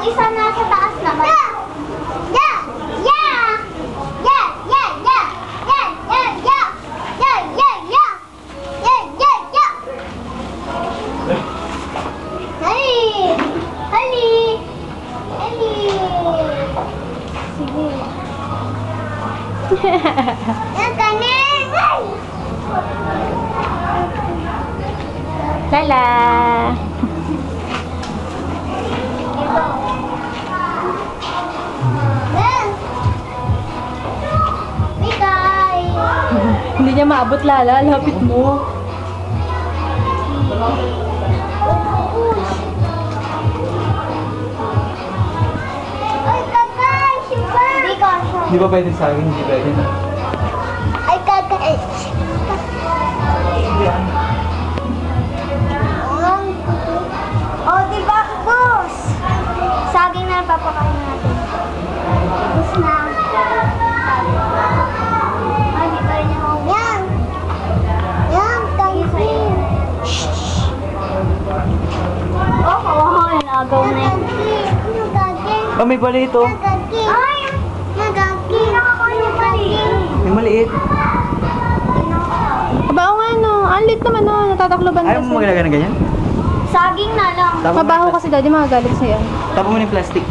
isa nasa taas naman. Yeah! Yeah! Yeah! Yeah! Yeah! Yeah! Yeah! Yeah! Yeah! Yeah! Yeah! Yeah! Yeah! Yeah! Yeah! Hali! Hali! Hali! Sige. Yan kanin! Lala. Bigay! Hindi niya maabot, Lala. Lapit mo. Ay, kakay! Sipa! Hindi ka siya. Di ba pwede sa akin? Hindi pwede na. Ay, kakay! Oh, di ba, boss? Saging na papakain natin. Boss na. Ay, di pa rin ako. Yan! Yan, tangkin! Oh, nagaw na yun. Nagagin! Oh, may bali ito. Nagagin! Ay! Nagagin! Nagagin! May maliit. Aba, o nga, no. Ang lit naman, no. Natatakloban Ayaw mo kasi. maglagay ng ganyan? Saging na lang. Tapos Mabaho kasi, daddy. Magagalit sa'yo. Tapos mo na yung plastic.